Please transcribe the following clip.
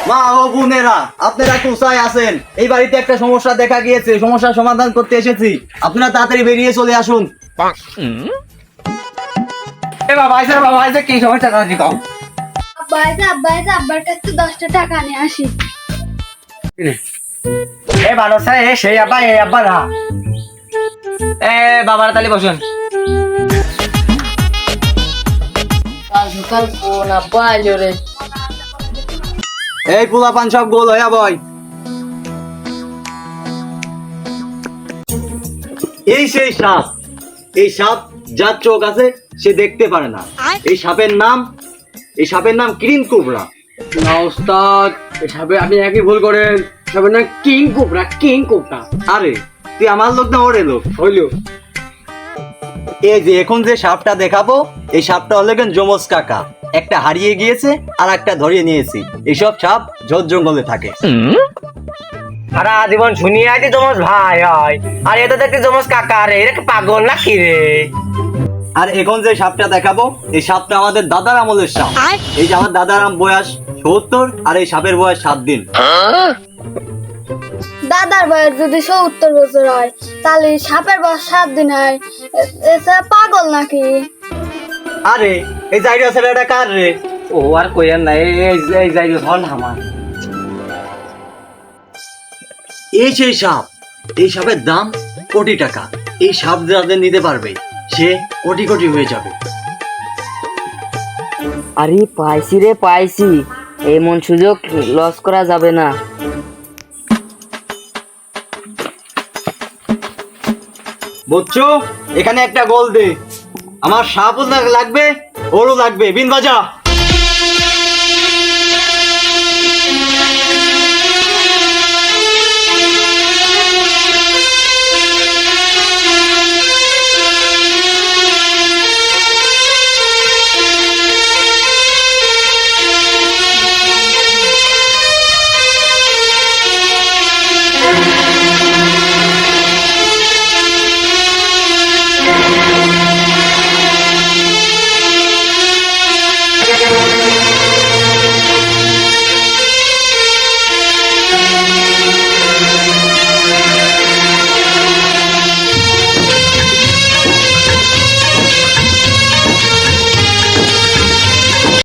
মা ও বোনেরা, আপনারা কোথায় আছেন? এই বাড়িতে একটা সমস্যা দেখা গিয়েছে, সমস্যার সমাধান করতে এসেছি। আপনারা তাড়াতাড়ি বেরিয়ে চলে আসুন। বাবা আইসে কি সমস্যা কাজ কও? আব্বার কাছে 10টা টাকা নিয়ে আসি। এ বানসা এ সেই আব্বা এই আব্বা না। এ বাবার তালি বসুন। সকাল কোন আব্বা আইলো রে। এই পোলাপান সব গোল হইয়া বয়। এই সেই সাপ, এই সাপ যার চোখ আছে সে দেখতে পারে না। এই সাপের নাম গ্রিন কোবরা। না ওস্তাদ, এসবে আপনি একই ভুল করেন। এসবে না কিং কোবরা। আরে তুই আমার লোক না ওরে লোক হইলো। এই যে এখন যে সাপটা দেখাবো, এই সাপটা হলো কেন যমজ কাকা। একটা হারিয়ে গিয়েছে আর একটা ধরিয়ে নিয়েছি। এইসব সাপ ঝোড় জঙ্গলে থাকে। সারা জীবন শুনিয়ে আছি জমজ ভাই হয়, আর এটা দেখতে জমজ কাকা রে, এটা কি পাগল নাকি রে? আর এখন যে সাপটা দেখাবো, এই সাপটা আমাদের দাদার আমলের সাপ। এই যে আমার দাদার বয়স ৭০ আর এই সাপের বয়স 7 দিন। দাদার বয়স যদি 70 বছর হয়, তাহলে সাপের বয়স 7 দিন হয়। এছাড়া পাগল নাকি? আরে এই জাইরিয়া ছেলেটা কার রে? ও আর কইয়ার না, এই যাই হল আমার। এই সেই সাপ, এই সাপের দাম কোটি টাকা। এই সাপ যাদের নিতে পারবে সে কোটি কোটি হয়ে যাবে। আরে পাইছি রে পাইছি, এমন সুযোগ লস করা যাবে না। বুঝছো, এখানে একটা গোল দে। আমার সাপও লাগবে, ওরও লাগবে। বিন বাজা।